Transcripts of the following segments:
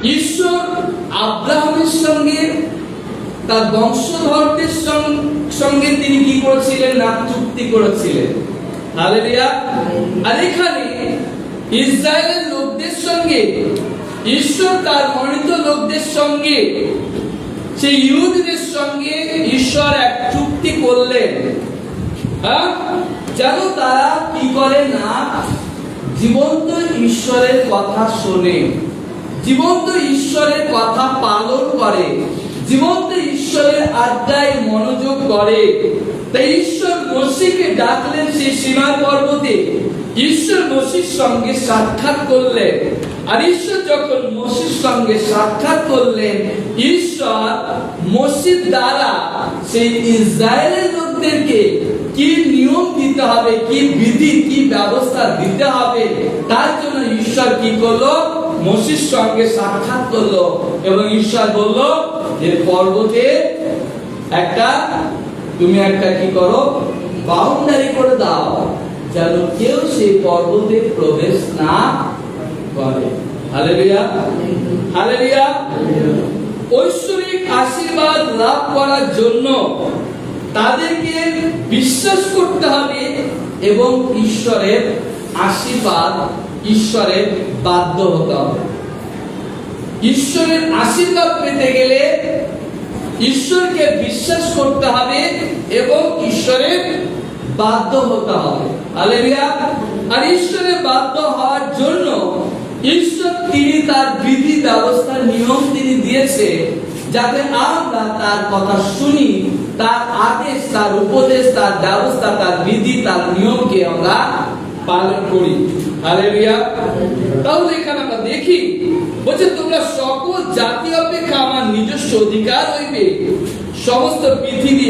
ঈশ্বর আব্রাহামের সঙ্গে তার বংশধরদের সঙ্গে তিনি কি করেছিলেন না চুক্তি করেছিলেন। হালেলুয়া। আর এখানে ইসরায়েলের লোকদের সঙ্গে ঈশ্বর তার মনোনীত লোকদের সঙ্গে সেই ইহুদিদের সঙ্গে ঈশ্বর এক চুক্তি করলেন, যেন তারা কি করে না জীবন্ত ঈশ্বরের কথা শোনে, জীবন্ত ঈশ্বরের কথা পালন করে, জীবন্ত ঈশ্বরের আজ্ঞায় মনোযোগ করে। তাই ঈশ্বর মোশেকে ডাকলেন সেই সিনাই পর্বতে। ঈশ্বর মোশির সঙ্গে সাক্ষাৎ করলেন। আর ঈশ্বর যখন মোশির সঙ্গে সাক্ষাৎ করলেন, ঈশ্বর মোশির দ্বারা সেই ইসরায়েলের লোকদেরকে কি নিয়ম দিতে হবে, কি বিধি, কি ব্যবস্থা দিতে হবে, তার জন্য ঈশ্বর কি করলো, মোশির সঙ্গে সাক্ষাৎ করলো। এবং ঈশ্বর বলল যে পর্বতে তুমি একটা কি করো, বাউন্ডারি করে দাও, যেন কেউ সেই পর্বতে প্রবেশ না করে। Hallelujah, hallelujah. ঐশ্বরিক আশীর্বাদ লাভ করার জন্য তাদেরকে বিশ্বাস করতে হবে এবং ঈশ্বরের আশীর্বাদ, ঈশ্বরের বাধ্য হতে হবে। ঈশ্বরের আশীর্বাদ পেতে গেলে ঈশ্বরকে বিশ্বাস করতে হবে এবং ঈশ্বরের বাধ্য হতে হবে। হালেলুয়া। আর ঈশ্বরের বাধ্য হওয়ার জন্য ঈশ্বর তিনি তার বিধি, ব্যবস্থা, নিয়ম তিনি দিয়েছে, যাতে আমরা তার কথা শুনি, তার আদেশ, তার উপদেশ, তার ব্যবস্থা, তার বিধি, তার নিয়মকে আমরা পালন করি। হালেলুয়া। তাহলে এখানে আমরা দেখি বলছে, তোমরা সকল জাতি অপেক্ষা আমার নিজস্ব অধিকার হইবে, সমস্ত পৃথিবী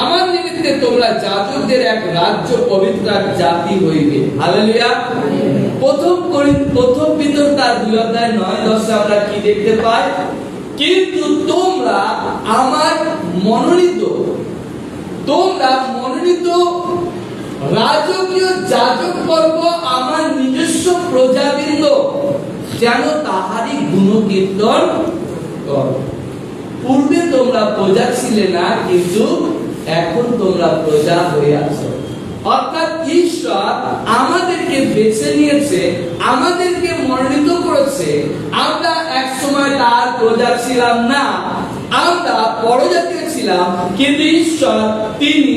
আমার নিমিত্তে তোমরা যাজকদের এক রাজ্য, পবিত্র এক জাতি হইবে। হালেলুয়া। প্রথম পিতর তার 2:9-10 আমরা কি দেখতে পাই, কিন্তু তোমরা আমার মনোনীত, রাজকীয় যাজক বর্গ, আমার নিজস্ব প্রজাবৃন্দ, যেন তাহারই গুণকীর্তন করো। পূর্বে তোমরা প্রজা ছিলে না, কিন্তু এখন তোমরা প্রজা হয়ে আছো। অর্থাৎ ঈশ্বর আমাদেরকে বেছে নিয়েছে, আমাদেরকে মনোনীত করেছে। আমরা এক সময় তার প্রজা ছিলাম না, আমরা পরজাতীয় ছিলাম, কিন্তু ঈশ্বর তিনি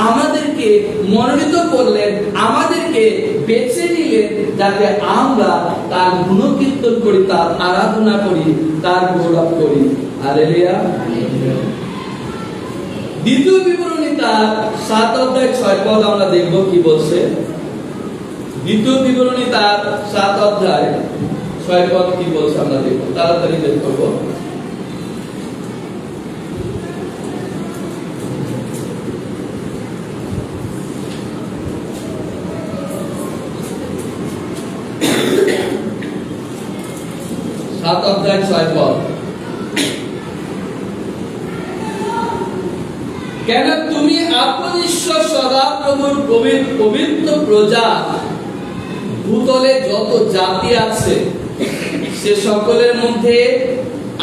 আমাদেরকে মনোনীত করলেন, আমাদেরকে বেছে নিলেন, যাতে আমরা তার গুণকীর্তন করি, তার আরাধনা করি, তার গৌরব করি। হালেলুয়া। দ্বিতীয় বিবরণী তার 7:6 আমরা দেখব কি বলছে। দ্বিতীয় বিবরণী তার 7:6 কি বলছে আমরা দেখব, তাড়াতাড়ি বের করব। কেন তুমি আপন ঈশ্বর সদাপ্রভুর পবিত্র প্রজা, ভূতলে যত জাতি আছে সে সকলের মধ্যে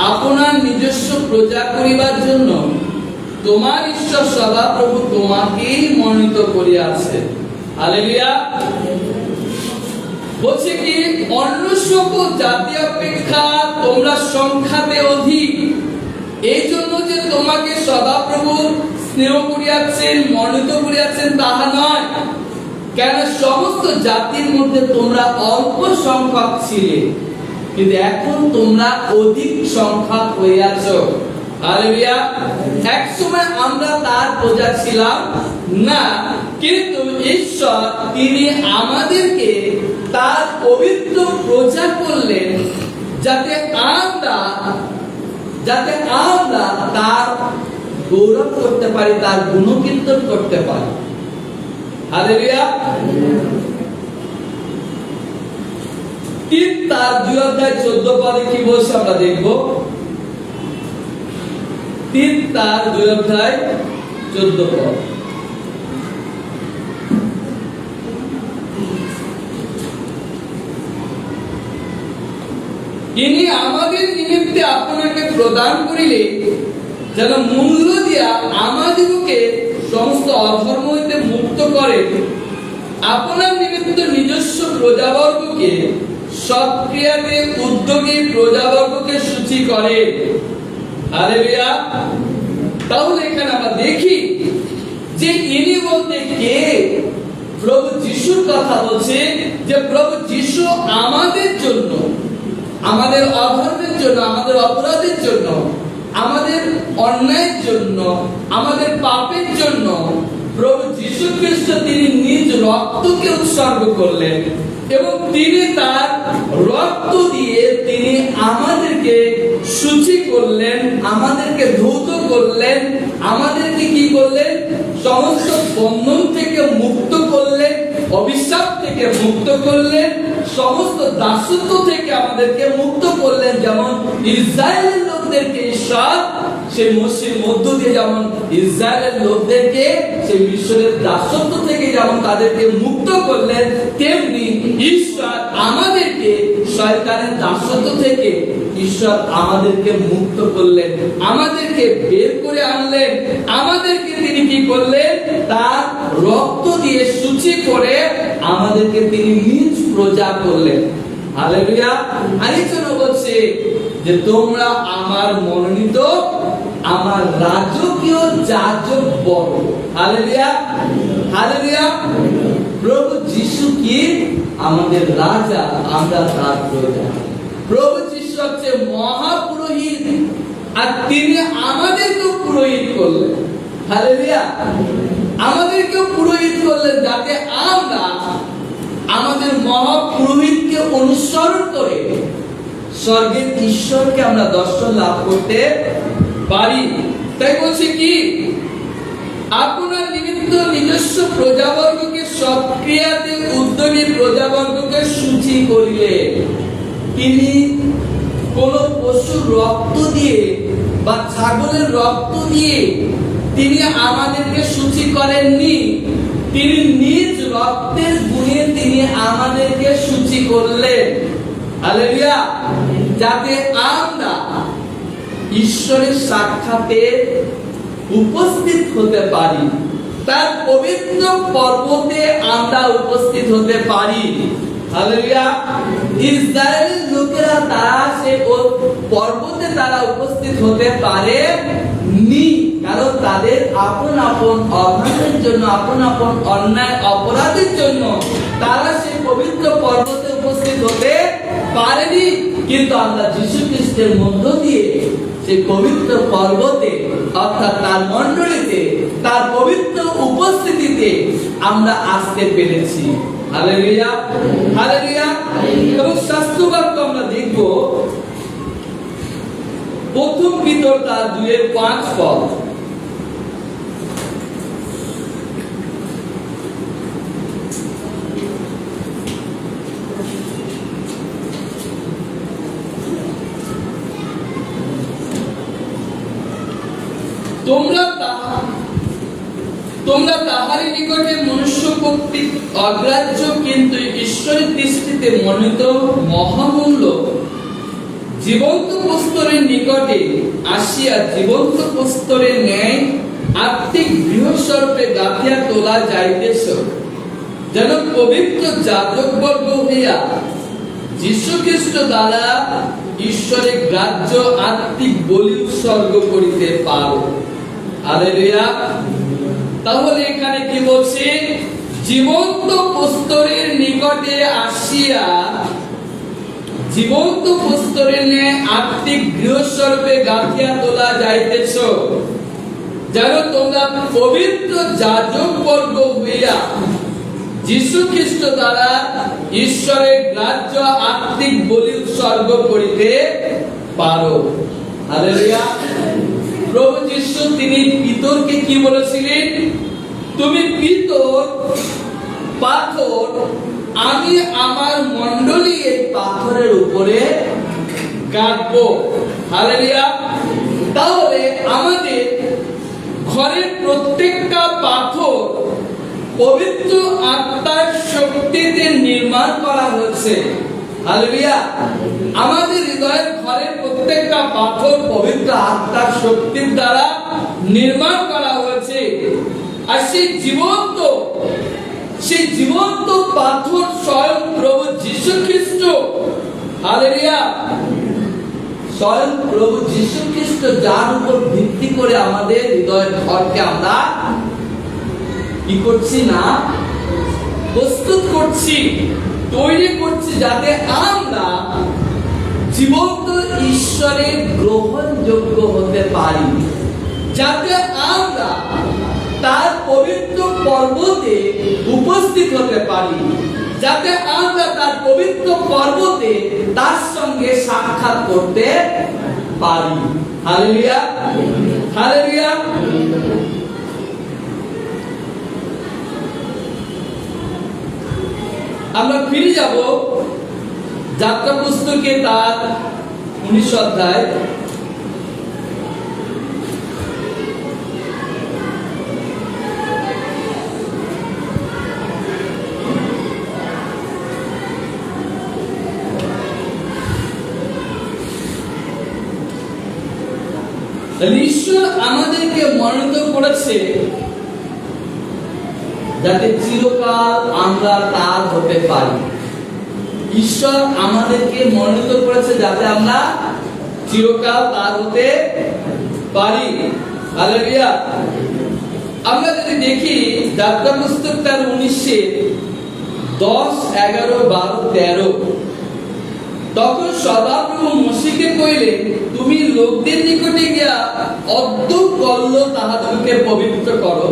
আপনার নিজস্ব প্রজা করিবার জন্য তোমার ঈশ্বর সদাপ্রভু তোমাকেই মনোনীত করিয়াছে। হালেলুয়া। বলছে কি, অন্য সকল জাতি অপেক্ষা তোমরা সংখ্যাতে অধিক, এই জন্য যে তোমাকে সদাপ্রভু স্নেহ করিয়াছেন, মনোনীত করিয়াছেন তাহা নয়। কেন সমস্ত জাতির মধ্যে তোমরা অল্প সংখ্যক ছিলে, কিন্তু এখন তোমরা অধিক সংখ্যক হইয়াছ। হালেলুয়া। এক সময় আমরা তার প্রজা ছিলাম না, কিন্তু ঈশ্বর তিনি আমাদেরকে তার পবিত্র প্রজা করলেন, যাতে আমরা তার গৌরব করতে পারি, তার গুণকীর্তন করতে পারি। হালেলুয়া। তার 2:14 কি বলছে আমরা দেখব। 3 2:14 কিন্তু ইনি আমাদের নিমিত্তে আপনাকে প্রদান করিলে যেন মূল্য দিয়া আমাদিগকে সমস্ত অধর্ম হইতে মুক্ত করে আপনার নিমিত্ত নিজস্ব প্রজাবর্গকে সৎক্রিয়াতে উদ্যোগী প্রজাবর্গকে সূচি করে। হালেলুয়া। তাহলে এখানে আমরা দেখি যে ইনি বলতে কে? প্রভু যিশুর কথা বলছে, যে প্রভু যিশু আমাদের জন্য, আমাদের অধর্মের জন্য, আমাদের অপরাধের জন্য, আমাদের অন্যায়ের জন্য, আমাদের পাপের জন্য প্রভু যিশু খ্রিস্ট তিনি নিজ রক্তকে উৎসর্গ করলেন এবং তিনি তার রক্ত দিয়ে তিনি আমাদেরকে সূচি করলেন, আমাদেরকে ধৌত করলেন, আমাদেরকে কি করলেন? সমস্ত বন্ধন থেকে মুক্ত করলেন, অভিশাপ থেকে মুক্ত করলেন, সমস্ত দাসত্ব থেকে আমাদেরকে মুক্ত করলেন। যেমন ইসরায়েলের লোকদেরকে ঈশ্বর সেই মোশির মধ্য দিয়ে যেমন ইসরায়েলের লোকদেরকে সেই মিশরের দাসত্ব থেকে যেমন তাদেরকে মুক্ত করলেন, তেমনি ঈশ্বর আমাদেরকে শয়তানের দাসত্ব থেকে ঈশ্বর আমাদেরকে মুক্ত করলেন, আমাদেরকে বের করে আনলেন, আমাদেরকে তিনি কি করলেন? তার রক্ত দিয়ে সূচি করে আমাদেরকে তিনি নিজ প্রজা করলেন। হালেলুয়া। আরেকজন বলছে যে তোমরা আমার মনোনীত, আমার রাজকীয় যাজক বর্গ। Hallelujah, hallelujah. প্রভু যিশু কি? আমাদের রাজা, আমরা তার প্রজা। প্রভু যিশু হচ্ছে মহাপুরোহিত, আর তিনি আমাদেরকেও পুরোহিত করলেন। হালেলুয়া। আমাদেরকেও পুরোহিত করলেন যাতে আমরা আমাদের মহাপুরোহিতকে অনুসরণ করে স্বর্গের ঈশ্বরকে আমরা দর্শন লাভ করতে পারি। তাই বলছে কি? আপনার নিমিত্ত নিজস্ব প্রজাবর্গকে সৎক্রিয়াতে উদ্যোগী প্রজাবর্গকে সূচি করিলে। তিনি কোন পশুর রক্ত দিয়ে বা ছাগলের রক্ত দিয়ে তিনি আমাদেরকে সূচি করেননি, তিনি নিজ রক্তের গুণে তিনি আমাদেরকে সূচি করলেন। হালেলুয়া। যাতে আমরা ঈশ্বরের সাক্ষাতে উপস্থিত হতে পারি, তার পবিত্র পর্বতে আমরা উপস্থিত হতে পারি। হালেলুয়া। ইসরায়েলের লোকেরা তারা সেই পর্বতে তারা উপস্থিত হতে পারে নি, কারণ তাদের আপন আপন অধর্মের জন্য, আপন আপন অন্যায় অপরাধের জন্য তারা সেই পবিত্র পর্বতে উপস্থিত হতে পারেনি। কিন্তু আমরা যীশু খ্রিস্টের মধ্য দিয়ে সেই পবিত্র পর্বতে, অর্থাৎ তার মণ্ডলীতে, তার পবিত্র উপস্থিতিতে আমরা আসতে পেরেছি। Hallelujah, hallelujah. এবং শাস্ত্রবাক্য আমরা দেখব প্রথম পিতর তার 2:5 পদ। তোমরা তাহারই নিকটে মনুষ্য কর্তৃক অগ্রাহ্য কিন্তু ঈশ্বরের দৃষ্টিতে মনোনীত মহামূল্য জীবন্ত প্রস্তরের নিকটে আসিয়া জীবন্ত প্রস্তরের ন্যায় আত্মিক গৃহস্বরূপে গাঁথিয়া তোলা যাইতেছ, যেন পবিত্র যাজকবর্গ হইয়া যীশু খ্রিস্ট দ্বারা ঈশ্বরের গ্রাহ্য আত্মিক বলি উৎসর্গ করিতে পারো। হালেলুয়া। তাহলে এখানে কি বলছে? জীবন্ত প্রস্তরের নিকটে আসিয়া জীবন্ত প্রস্তরের ন্যায় আত্মিক গৃহস্বরূপে গাঁথিয়া তোলা যাইতেছ, যেন তোমরা পবিত্র যাজকবর্গ হইয়া যীশু খ্রিস্ট দ্বারা ঈশ্বরের গ্রাহ্য আত্মিক বলি উৎসর্গ করিতে পারো। হালেলুয়া। প্রভু যিশু তিনি পিতরকে কি বলেছিলেন? তুমি পিতর পাথর, আমি আমার মণ্ডলী এই পাথরের উপরে গাঁথবো। হালেলুয়া। তাহলে আমাদের ঘরের প্রত্যেকটা পাথর পবিত্র আত্মার শক্তিতে নির্মাণ করা হয়েছে। হালেলুয়া। আমাদের হৃদয়ের ঘরের প্রত্যেকটা পাথর পবিত্র আত্মার শক্তির দ্বারা নির্মাণ করা হয়েছে। আর সেই জীবন্ত পাথর স্বয়ং প্রভু যীশু খ্রিস্ট। হালেলুয়া। স্বয়ং প্রভু যীশু খ্রিস্ট, যার উপর ভিত্তি করে আমাদের হৃদয়ের ঘরকে আমরা কি করছি না প্রস্তুত করছি, তৈরি করছি, যাতে আমরা জীবন্ত ঈশ্বরের গ্রহণযোগ্য হতে পারি, যাতে আমরা তার পবিত্র পর্বতে উপস্থিত হতে পারি, যাতে আমরা তার পবিত্র পর্বতে তার সঙ্গে সাক্ষাৎ করতে পারি। Hallelujah, hallelujah. আমরা ফিরে যাব যাত্রা পুস্তকে তার 19 অধ্যায়। ঈশ্বর আমাদেরকে মনোনীত করেছে যাতে চিরকাল আমরা তার হতে পারি। ঈশ্বর আমাদেরকে মনোনীত করেছে যাতে আমরা চিরকাল তার হতে পারি। হালেলুয়া। আমরা যদি দেখি যাত্রা পুস্তক তার 19 10, 11, 12, 13, তখন সদাপ্রভু মোশেকে কইলেন, তুমি লোকদের নিকটে গিয়া অদ্যুপ কল্ল তাহাদেরকে পবিত্র করো,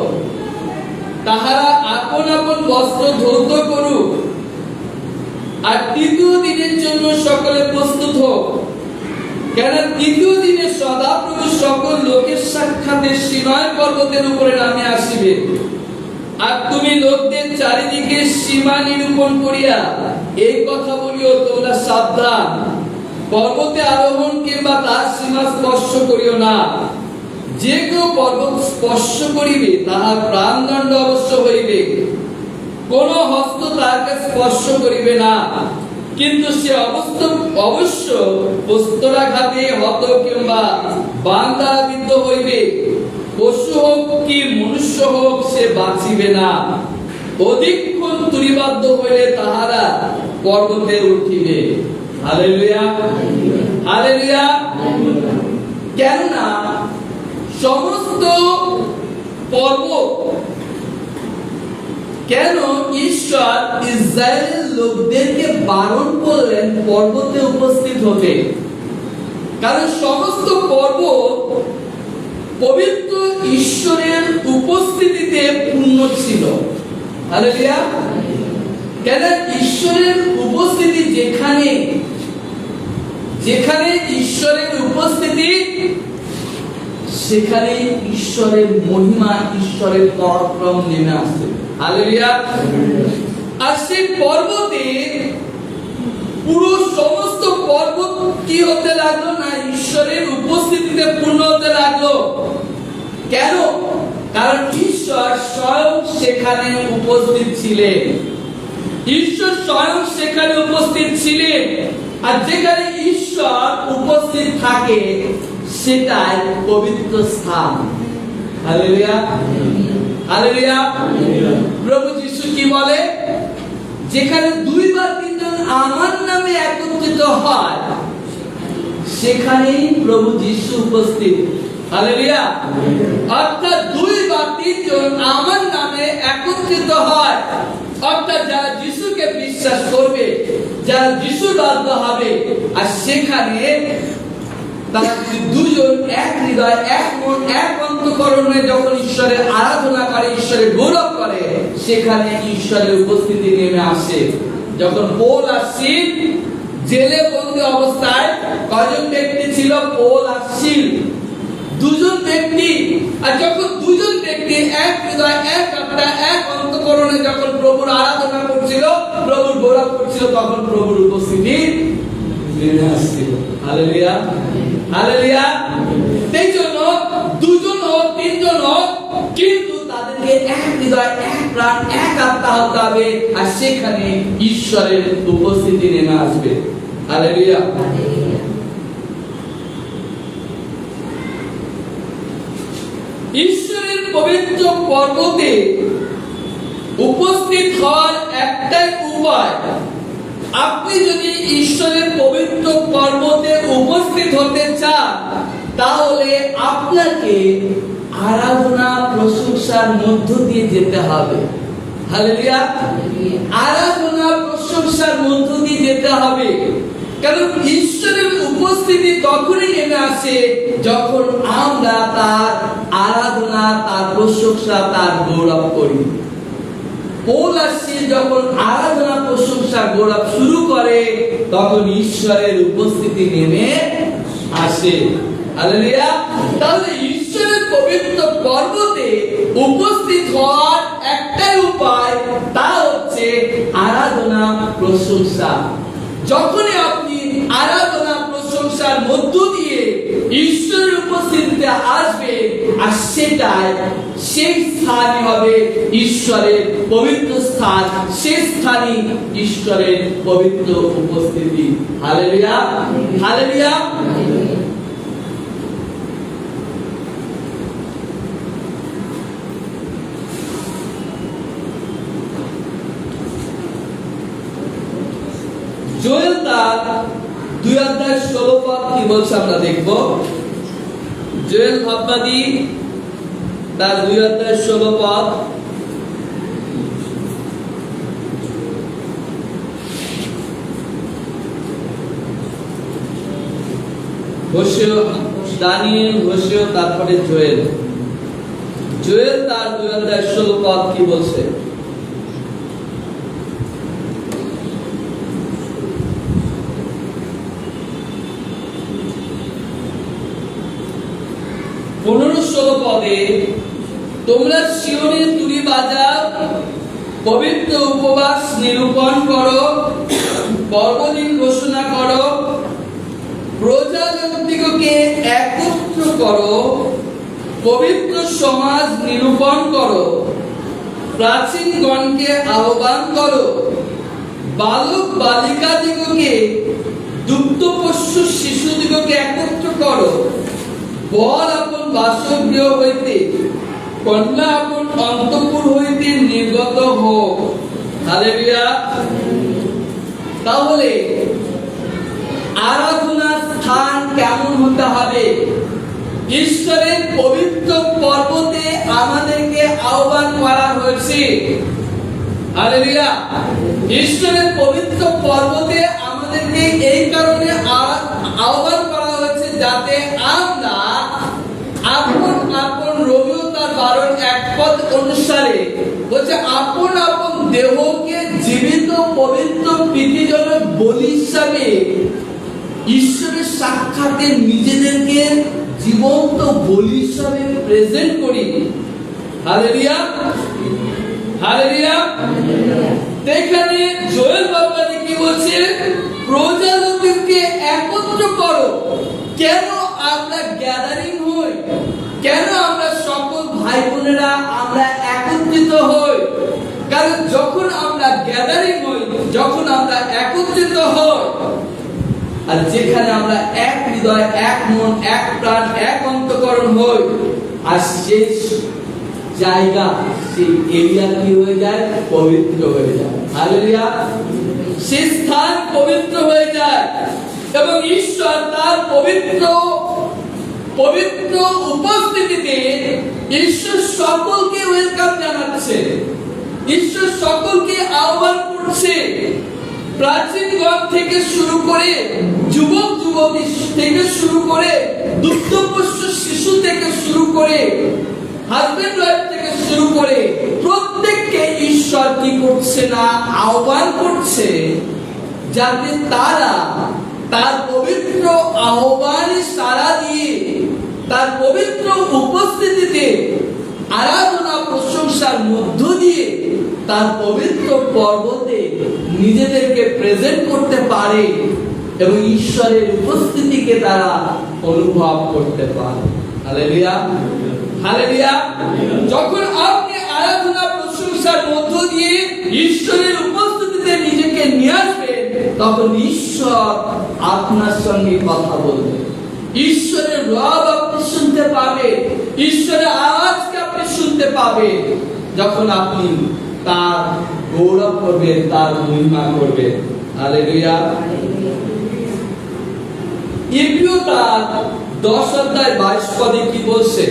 তাহারা আপন আপন বস্ত্র ধৌত করুক, আর তৃতীয় দিনের জন্য সকলে প্রস্তুত হোক, কেন তৃতীয় দিনে সদাপ্রভু সকল লোকের সাক্ষাতে সিনাই পর্বতের উপরে নামে আসিবে। আর তুমি লোকদের চারিদিকে সীমা নিরূপণ করিয়া এই কথা বলিও, তোমরা সাবধান, পর্বতে আরোহণ কিংবা তার সীমা স্পর্শ করিও না। যে কেউ পর্বত স্পর্শ করিবে তাহার প্রাণদণ্ড অবশ্য হইবে। কোন হস্ত তাহাকে স্পর্শ করিবে না, কিন্তু সে অবশ্য বস্ত্রাঘাতে হত কিংবা বাণ দ্বারা বিদ্ধ হইবে। পশু হোক কি মনুষ্য হোক, সে বাঁচিবে না। অধিকক্ষণ তুলিবাদ্য হইলে তাহারা পর্বতে উঠিবে। Hallelujah, hallelujah. কেননা সমস্ত পর্বত, কেন ঈশ্বর ইসরায়েলের লোকদেরকে বারণ করলেন পর্বতে উপস্থিত হতে? কারণ সমস্ত পর্বত পবিত্র ঈশ্বরের উপস্থিতিতে পূর্ণ ছিল। হালেলুয়া। কেন ঈশ্বরের উপস্থিতি যেখানে যেখানে ঈশ্বরের উপস্থিতি, সেখানে ঈশ্বরের মহিমা, ঈশ্বরের পরাক্রম নেমে আসে। হালেলুয়া। আর সেই পর্বতে পুরো সমস্ত পর্বত কি হতে লাগলো না ঈশ্বরের উপস্থিতিতে পূর্ণ হতে লাগলো। কেন? কারণ ঈশ্বর স্বয়ং সেখানে উপস্থিত ছিলেন। ঈশ্বর স্বয়ং সেখানে উপস্থিত ছিলেন। আর যেখানে ঈশ্বর উপস্থিত থাকে সেটাই পবিত্র স্থান। Hallelujah, hallelujah. প্রভু যীশু কি বলে? যেখানে 2 বা 3 জন আমার নামে একত্রিত হয়, সেখানেই প্রভু যীশু উপস্থিত। হালেলুয়া। অর্থাৎ 2 বা 3 জন আমার নামে একত্রিত হয়, অর্থাৎ যারা যীশুকে বিশ্বাস করবে, যারা যীশুর বাধ্য হবে, আর সেখানে তারা 2 জন এক হৃদয়, এক মন, এক অন্তঃকরণে যখন ঈশ্বরের আরাধনা করে, ঈশ্বরের গৌরব করে, সেখানে ঈশ্বরের উপস্থিতি নেমে আসে। যখন পৌল আর সিল জেলে বন্দী অবস্থায় কয়জন ব্যক্তি ছিল? পৌল আর সিল, 2 জন ব্যক্তি। আর যখন 2 জন ব্যক্তি এক হৃদয়, এক আত্মা, এক অন্তঃকরণে যখন প্রভুর আরাধনা করছিল, প্রভুর গৌরব করছিল, তখন প্রভুর উপস্থিতি নেমে আসছিল। Hallelujah, hallelujah. এই জন্য 2 জন হোক, 3 জন হোক, কিন্তু তাদেরকে এক হৃদয়, এক প্রাণ, এক আত্মা হতে হবে, আর সেখানে ঈশ্বরের উপস্থিতি নেমে আসবে। হালেলুয়া। ঈশ্বরের পবিত্র পর্বতে উপস্থিত হওয়ার একটাই উপায়, আপনি যদি ঈশ্বরের পবিত্র পর্বতে উপস্থিত হতে চান, তাহলে আপনাকে আরাধনা প্রশংসার মধ্য দিয়ে যেতে হবে। হালেলুয়া। আরাধনা প্রশংসার মধ্য দিয়ে যেতে হবে, কারণ ঈশ্বরের উপস্থিতি তখনই নেমে আসে যখন আমরা তার আরাধনা, তার প্রশংসা, তার গৌরব করি। পৌল আসছে যখন আরাধনা প্রশংসা গৌরব শুরু করে, তখন ঈশ্বরের উপস্থিতি নেমে আসে। হালেলুয়া। তাহলে ঈশ্বরের পবিত্র পর্বতে উপস্থিত হওয়ার একটাই উপায়, তা হচ্ছে আরাধনা প্রশংসা। যখনই আপনি আরাধনা প্রশংসার মধ্য দিয়ে ঈশ্বরের উপস্থিতিতে আসবে, আর সেটাই সেই স্থানই হবে ঈশ্বরের পবিত্র স্থান, সেই স্থানই ঈশ্বরের পবিত্র উপস্থিতি। Hallelujah, hallelujah. জোয়েল তার 2:16 কি বলছে আমরা দেখব। জোয়েল ভাববাদী তার 2:16। হোশেয়, দানিয়েল, হোশেয়, তারপরে জোয়েল। জোয়েল তার 2:16 কি বলছে। পদে, তোমরা সিওনের তুরি বাজাও, পবিত্র উপবাস নিরূপণ করো, পর্বদিন ঘোষণা করো, প্রজাদিগকে একত্র করো, পবিত্র সমাজ নিরূপণ করো, প্রাচীনগণকে আহ্বান করো, বালক বালিকাদিগকে, দুগ্ধপোষ্য শিশুদিগকে একত্র করো, বর আপন বাসগৃহ হইতে, কন্যা আপন অন্তঃপুর হইতে নির্গত হোক। হালেলুয়া। তাহলে আরাধনার স্থান কেমন হতে হবে? ঈশ্বরের পবিত্র পর্বতে আমাদেরকে আহ্বান করা হয়েছে। হালেলুয়া। ঈশ্বরের পবিত্র পর্বতে আমাদেরকে এই কারণে আহ্বান করা হয়েছে, যাতে আমরা আপন আপন, রোমিও তার 12:1 অনুসারে বলছে, আপন আপন দেহকে জীবিত পবিত্র প্রীতিজনক বলি হিসাবে ঈশ্বরের সাক্ষাতে নিজেদেরকে জীবন্ত বলি হিসাবে প্রেজেন্ট করি। Hallelujah, hallelujah. এখানে জোয়েল বাবাজি কি বলছে? প্রজাদিগকে একত্র করো। কেন আমরা গ্যাদারিং হই? কেন আমরা সকল ভাই বোনেরা আমরা একত্রিত হই? কারণ যখন আমরা গ্যাদারিং হই, যখন আমরা একত্রিত হই, আর যেখানে আমরা এক হৃদয়, এক মন, এক প্রাণ, এক অন্তঃকরণ হই, আর সেই জায়গা, সেই এরিয়া কি হয়ে যায়? পবিত্র হয়ে যায়। হালেলুয়া। সেই স্থান পবিত্র হয়ে যায় এবং ঈশ্বর তার পবিত্র পবিত্র উপস্থিতিতে ঈশ্বর সকলকে ওয়েলকাম জানাচ্ছে, ঈশ্বর সকলকে আহ্বান করছে। প্রাচীনগণ থেকে শুরু করে, যুবক যুবতী থেকে শুরু করে, দুগ্ধপোষ্য শিশু থেকে শুরু করে, হাজবেন্ড ওয়াইফ থেকে শুরু করে, প্রত্যেককে ঈশ্বর কি করছে না? আহ্বান করছে, যাতে তারা তার পবিত্র আহ্বানে সাড়া দিয়ে তার পবিত্র উপস্থিতিতে আরাধনা প্রশংসার মধ্য দিয়ে তার পবিত্র পর্বতে নিজেদেরকে প্রেজেন্ট করতে পারে এবং ঈশ্বরের উপস্থিতিকে তারা অনুভব করতে পারে। Hallelujah, hallelujah. যখন আপনি আরাধনা প্রশংসার মধ্য দিয়ে ঈশ্বরের উপস্থিতিতে নিজেকে নিয়ে আসবেন, তখন ঈশ্বর আপনার সঙ্গে কথা বলবে। ঈশ্বরের রব আপনি শুনতে পাবেন, ঈশ্বরের আওয়াজকে আপনি শুনতে পাবেন, যখন আপনি তার গৌরব করবেন, তার মহিমা করবেন। হালেলুয়া। ইব্রিয় তার 10 অধ্যায় 22 পদে কি বলছে?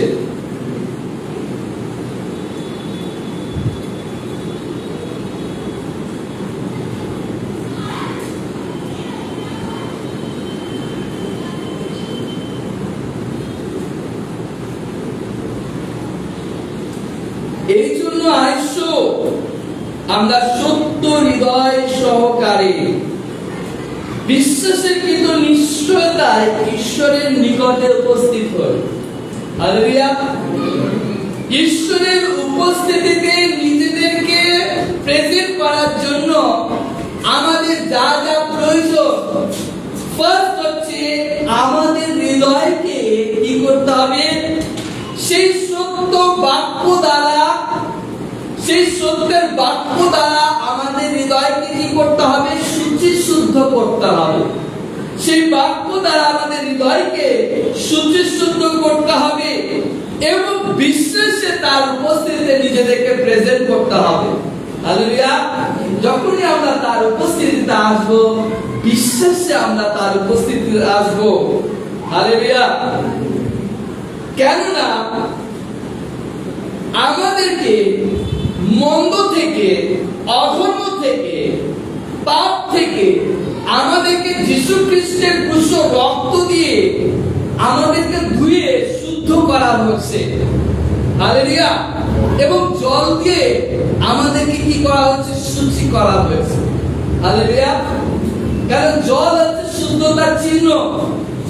এই জন্য আইসো আমরা সত্য হৃদয় সহকারে বিশ্বাসের কিন্তু নিশ্চয়তায় ঈশ্বরের নিকটে উপস্থিত হই। হালেলুয়া। ঈশ্বরের উপস্থিতিতে নিজেদেরকে প্রেজেন্ট করার জন্য আমাদের যা যা প্রয়োজন, ফার্স্ট হচ্ছে আমাদের হৃদয়কে কি করতে হবে? সেই সত্য বাক্য দ্বারা, সেই সত্যের বাক্য দ্বারা আমাদের হৃদয়কে কি করতে হবে? শুচি শুদ্ধ করতে হবে। সেই বাক্য দ্বারা আমাদের হৃদয়কে শুচি শুদ্ধ করতে হবে এবং বিশ্বাসে তার উপস্থিতিতে নিজেদেরকে প্রেজেন্ট করতে হবে। হালেলুয়া। যখনই আমরা তার উপস্থিতিতে আসব, বিশ্বাসে আমরা তার উপস্থিতিতে আসব। হালেলুয়া। কেননা আমাদেরকে মন্দ থেকে, অধর্ম থেকে, পাপ থেকে আমাদেরকে যীশু খ্রিস্টের ক্রুশ রক্ত দিয়ে আমাদেরকে ধুয়ে শুদ্ধ করা হচ্ছে। হালেলুয়া। এবং জল দিয়ে আমাদেরকে কি করা হচ্ছে? শুচি করা হয়েছে। হালেলুয়া। কারণ জল হচ্ছে শুদ্ধতার চিহ্ন।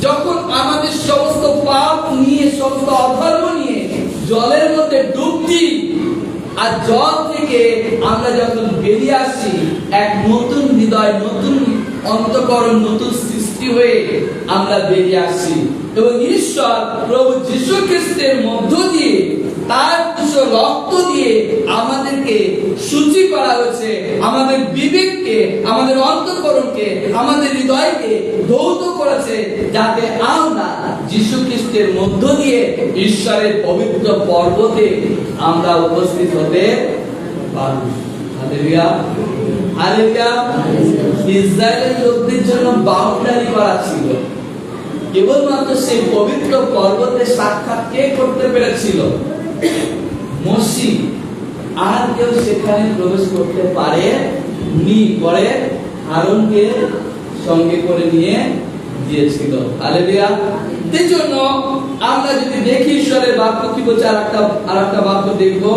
যখন আমাদের সমস্ত পাপ নিয়ে, সমস্ত অধর্ম নিয়ে জলের মধ্যে ডুব দিই, আর জল থেকে আমরা যখন বেরিয়ে আসি, এক নতুন হৃদয়, নতুন অন্তঃকরণ, নতুন সৃষ্টি হয়ে আমরা বেরিয়ে আসি। এবং ঈশ্বর প্রভু যীশু খ্রিস্টের মধ্য দিয়ে, তার ক্রুশ রক্ত দিয়ে আমাদেরকে শুচি করা হয়েছে। আমাদের বিবেককে, আমাদের অন্তঃকরণকে, আমাদের হৃদয়কে ধৌত করেছে, যাতে আমরা যীশু খ্রিস্টের মধ্য দিয়ে ঈশ্বরের পবিত্র পর্বতে আমরা উপস্থিত হতে পারি। হালেলুয়া। হালেলুয়া। ইসরায়েলের লোকদের জন্য বাউন্ডারি করা ছিল। কেবলমাত্র সেই পবিত্র পর্বতে সাক্ষাৎ কে করতে পেরেছিল? মোশে। আর কেউ সেখানে প্রবেশ করতে পারেনি। পরে আরনকে সঙ্গে করে নিয়ে দিয়েছিল। হালেলুয়া। এই জন্য আমরা যদি দেখি ঈশ্বরের বাক্য কি বলছে, আর একটা বাক্য দেখবো।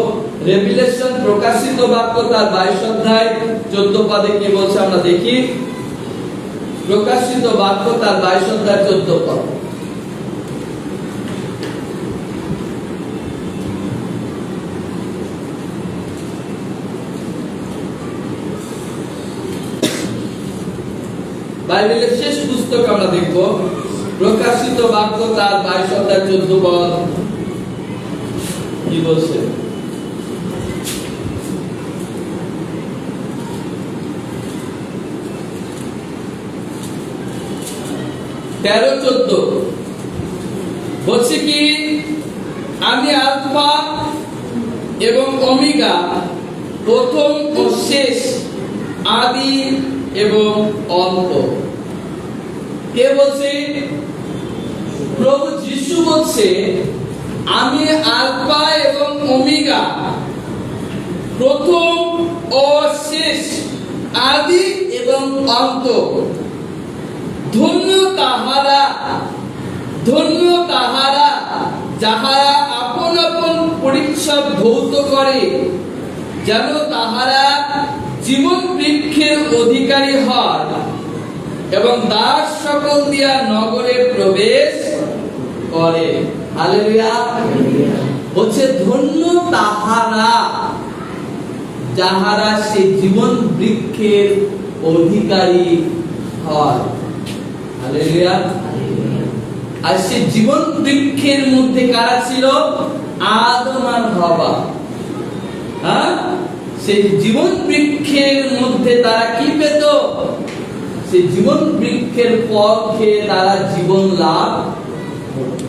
রেভিলেশন, প্রকাশিত বাক্য তার 22 অধ্যায় 14 পদে কি বলছে আমরা দেখি। প্রকাশিত বাক্য তার 22 অধ্যায় 14 পদ। বাইবেলের শেষ পুস্তক আমরা দেখব, প্রকাশিত বাক্য তার 22 অধ্যায় 14 পদ কি বলছে। তেরো 14 বলছে কি, আমি আলফা এবং ওমেগা, প্রথম ও শেষ, আদি এবং অন্ত। কে বলছে? প্রভু যিশু বলছে, আমি আলফা এবং ওমেগা, প্রথম ও শেষ, আদি এবং অন্ত। ধন্য তাহারা, ধন্য তাহারা যাহারা আপন আপন পরিচ্ছদ ধৌত করে, যেন তাহারা জীবন বৃক্ষের অধিকারী হয় এবং দাস সকল দিয়া নগরে প্রবেশ করে। হালেলুয়া। বলছে ধন্য তাহারা যাহারা সে জীবন বৃক্ষের অধিকারী হয়। হালেলুয়া। আর সে জীবন বৃক্ষের মধ্যে কারা ছিল? আদম আর হাওয়া। হ্যাঁ, সেই জীবন বৃক্ষের মধ্যে তারা কি পেত? সেই জীবন বৃক্ষের ফল খেয়ে তারা জীবন লাভ করত।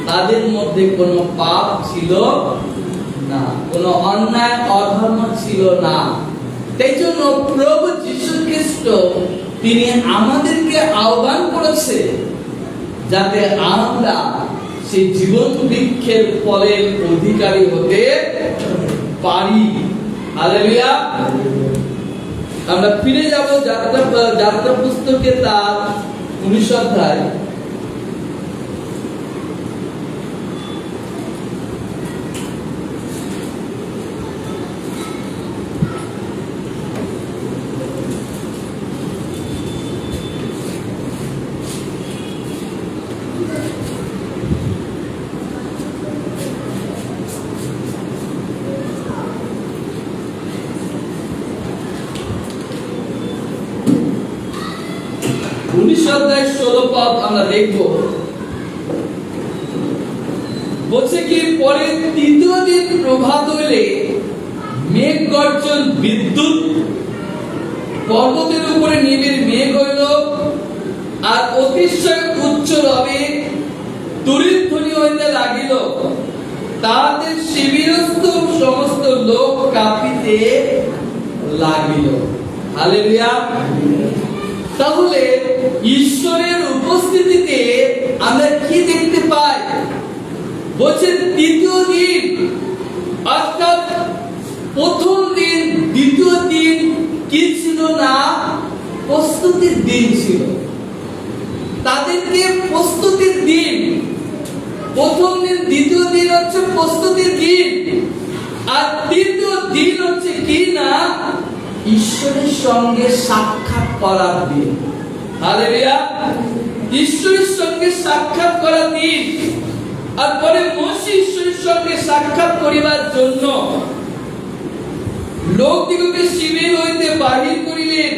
তাদের মধ্যে কোনো পাপ ছিল না, কোনো অন্যায় অধর্ম ছিল না। তাই জন্য প্রভু যীশু খ্রিস্ট তিনি আমাদেরকে আহ্বান করেছে যাতে আমরা সেই জীবন বৃক্ষের ফলের অধিকারী হতে পারি। হালেলুয়া। আমরা ফিরে যাব যাত্রা পুস্তকে তার 19 অধ্যায়। অধ্যায় 16 পদ আমরা দেখব। বলছে কি, পরে তৃতীয় দিন প্রভাত হইলে মেঘ গর্জন, বিদ্যুৎ, পর্বতের উপরে নিবিড় মেঘ হইল, আর অতিশয় উচ্চ রবে তুরিত ধ্বনি হইতে লাগিল, তাহাতে শিবিরস্থ সমস্ত লোক কাঁপিতে লাগিল। হালেলুয়া। তাহলে ঈশ্বরের উপস্থিতিতে আমরা কি দেখতে পাই? বলছেন তৃতীয় দিন, অর্থাৎ প্রথম দিন দ্বিতীয় দিন কি ছিল না? প্রস্তুতির দিন ছিল। তাদেরকে প্রস্তুতির দিন, প্রথম দিন দ্বিতীয় দিন হচ্ছে প্রস্তুতির দিন, আর তৃতীয় দিন হচ্ছে কি না? ঈশ্বরের সঙ্গে সাক্ষাৎ করার দিন। হালেলুয়া। ঈশ্বরের সঙ্গে সাক্ষাৎ করার দিন। আর পরে মোশে ঈশ্বরের সঙ্গে সাক্ষাৎ করিবার জন্য লোকদিগকে শিবির হইতে বাহির করিলেন,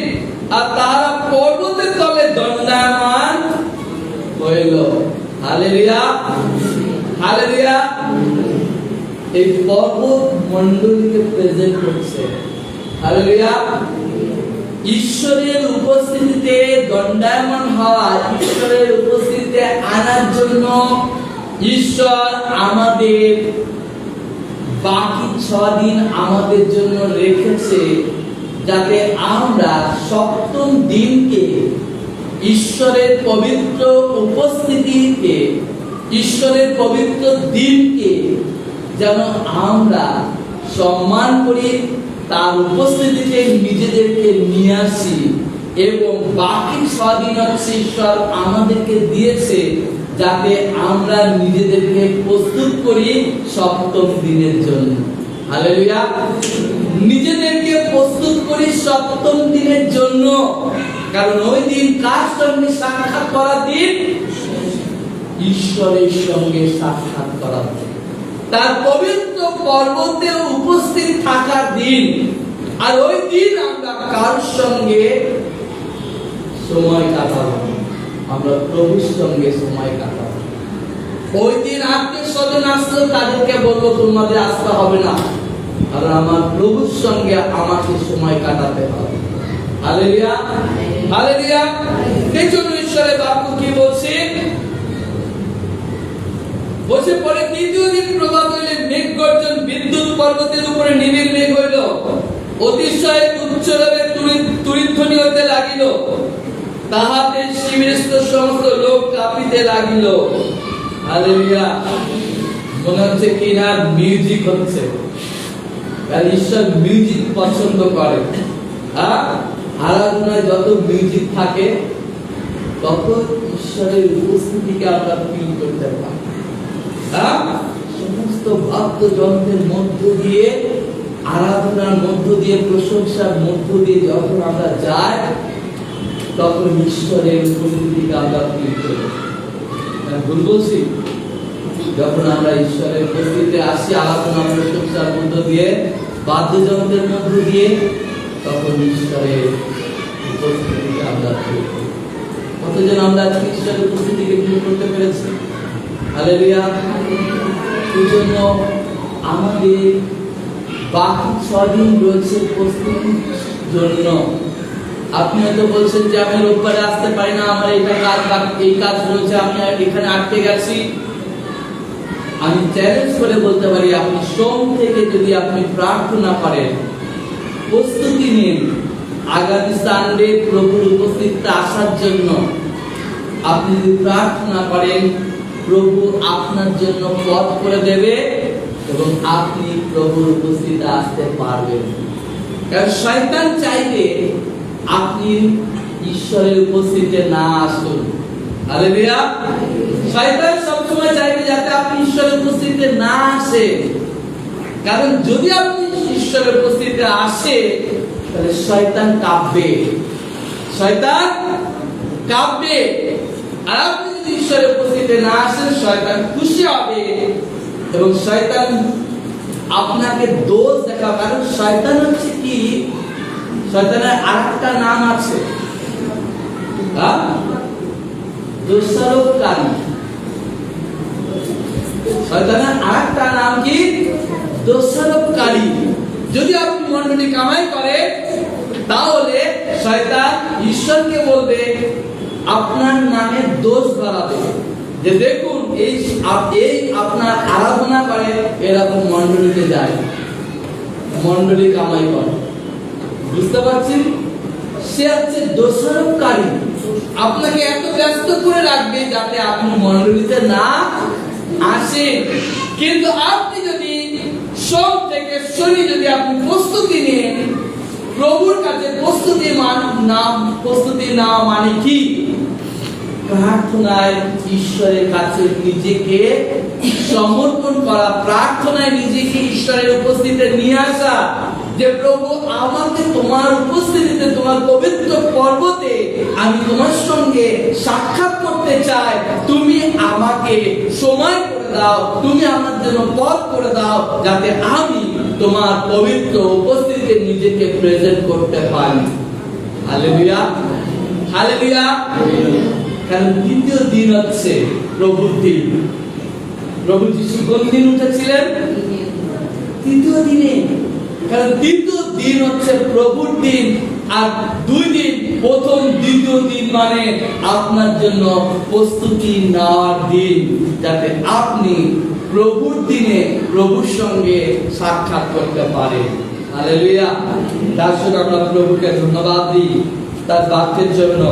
আর তাহারা পর্বতের তলে দণ্ডায়মান হইল। হালেলুয়া। হালেলুয়া। এই পর্বত মণ্ডলীকে প্রেজেন্ট করছে। হালেলুয়া। ঈশ্বরের উপস্থিতিতে দণ্ডায়মান হওয়া, ঈশ্বরের উপস্থিতিতে আনার জন্য ঈশ্বর আমাদের বাকি 6 দিন আমাদের জন্য রেখেছে, যাতে আমরা সপ্তম দিনকে ঈশ্বরের পবিত্র উপস্থিতিকে, ঈশ্বরের পবিত্র দিনকে যেন আমরা সম্মান করি, তার উপস্থিতিতে নিজেদেরকে নিয়ে আসি। এবং বাকি 6 দিন হচ্ছে ঈশ্বর আমাদেরকে দিয়েছে যাতে আমরা নিজেদেরকে প্রস্তুত করি সপ্তম দিনের জন্য। হালেলুয়া। নিজেদেরকে প্রস্তুত করি সপ্তম দিনের জন্য, কারণ ওই দিন কার সঙ্গে সাক্ষাৎ করার দিন? ঈশ্বরের সঙ্গে সাক্ষাৎ করার দিন, তার পবিত্র পর্বতে উপস্থিত থাকার দিন। আর ওই দিন আমরা কার সঙ্গে সময় কাটাবো? আমরা প্রভুর সঙ্গে সময় কাটাবো। ওই দিন আত্মীয় স্বজন আসলে তাদেরকে বলবো তোমাদের আসতে হবে না, কারণ আমার প্রভুর সঙ্গে আমাকে সময় কাটাতে হবে। হালেলুয়া। হালেলুয়া। এই জন্য ঈশ্বরের বাক্য কি বলছে? বসে পরে তৃতীয় দিন প্রভাত হইলে মেঘ গর্জন, বিদ্যুৎ, পর্বতের উপরে নিবিড় মেঘ হইল, অতিশয় উচ্চরবে তুরিত ধ্বনি হইতে লাগিল, তাহাতে শিবিরস্থ সমস্ত লোক কাঁপিতে লাগিল। হালেলুয়া। মনে হচ্ছে কিনা মিউজিক হচ্ছে, কারণ ঈশ্বর মিউজিক পছন্দ করে। আরাধনায় যত মিউজিক থাকে তত ঈশ্বরের উপস্থিতিকে আমরা ফিল করতে পারি। সমস্ত বাদ্যযন্ত্রের মধ্য দিয়ে, আরাধনার মধ্য দিয়ে, প্রশংসার মধ্য দিয়ে যখন আমরা যাই, তখন ঈশ্বরের উপস্থিতিকে আমরা ফিল করি। ভুল বলছি? যখন আমরা ঈশ্বরের উপস্থিতিতে আসি আরাধনা প্রশংসার মধ্য দিয়ে, বাদ্যযন্ত্রের মধ্য দিয়ে, তখন ঈশ্বরের উপস্থিতিকে আমরা ফিল করি। কতজন আমরা আজকে ঈশ্বরের উপস্থিতিকে ফিল করতে পেরেছি? হালেলুয়া। এই জন্য আমাদের বাকি 6 দিন রয়েছে প্রস্তুতির জন্য। আপনি হয়তো বলছেন যে আমি রোববারে আসতে পারি না, আমার এই কাজ রয়েছে, আমি এখানে আটকে গেছি। আমি চ্যালেঞ্জ করে বলতে পারি, আপনি সোম থেকে যদি আপনি প্রার্থনা করেন, প্রস্তুতি নিন আগামী সানডে প্রভুর উপস্থিতিতে আসার জন্য, আপনি যদি প্রার্থনা করেন, প্রভু আপনার জন্য পথ করে দেবে এবং আপনি প্রভুর উপস্থিতিতে আসতে পারবেন। কারণ শয়তান চাইবে আপনি ঈশ্বরের উপস্থিতিতে না আসুন। হালেলুয়া। শয়তান সবসময় চাইবে যাতে আপনি ঈশ্বরের উপস্থিতিতে না আসেন। কারণ যদি আপনি ঈশ্বরের উপস্থিতিতে আসে, তাহলে শয়তান কাঁপবে, শয়তান কাঁপবে। আর আপনি যদি ঈশ্বরের উপস্থিতিতে না আসেন, শয়তান খুশি হবে এবং শয়তান আপনাকে দোষ দেখাবে। কারণ শয়তান হচ্ছে কি, শয়তানের আরেকটা নাম আছে, দোষারোপকারী। শয়তানের আরেকটা নাম কি? দোষারোপকারী। যদি আপনি মণ্ডলী কামাই করেন, তাহলে শয়তান ঈশ্বরকে বলবে, আপনার নামে দোষ ধরাবে, যে দেখুন এই আপনার আরাধনা করে, এরকম মণ্ডলীতে যায়, মণ্ডলী কামাই করে। বুঝতে পারছেন? সে হচ্ছে দোষারোপকারী। আপনাকে এত ব্যস্ত করে রাখবে যাতে আপনি মণ্ডলীতে না আসেন। কিন্তু আপনি যদি সোম থেকে শনি যদি আপনি প্রস্তুতি নেন, প্রভুর কাছে প্রস্তুতি নেওয়া মানে কি? প্রার্থনায় ঈশ্বরের কাছে নিজেকে সমর্পণ করা, প্রার্থনায় নিজেকে ঈশ্বরের উপস্থিতিতে নিয়ে আসা, যে প্রভু আমাকে তোমার উপস্থিতিতে, তোমার পবিত্র পর্বতে আমি তোমার সঙ্গে সাক্ষাৎ করতে চাই। তুমি আমাকে সময় করে দাও, তুমি আমার জন্য পথ করে দাও, যাতে আমি তোমার পবিত্র উপস্থিতিতে নিজেকে প্রেজেন্ট করতে পারি। Hallelujah, hallelujah. কারণ দ্বিতীয় দিন হচ্ছে প্রভুর দিন। প্রভু যিশু কোন দিন উঠেছিলেন? তৃতীয় দিনে। কারণ তৃতীয় দিন হচ্ছে প্রভুর দিন। আর 2 দিন, প্রথম দ্বিতীয় দিন মানে আপনার জন্য প্রস্তুতি নেওয়ার দিন, যাতে আপনি প্রভুর দিনে প্রভুর সঙ্গে সাক্ষাৎ করতে পারেন। হালেলুয়া। দর্শক, আমরা প্রভুকে ধন্যবাদ দিই তার বাক্যের জন্য।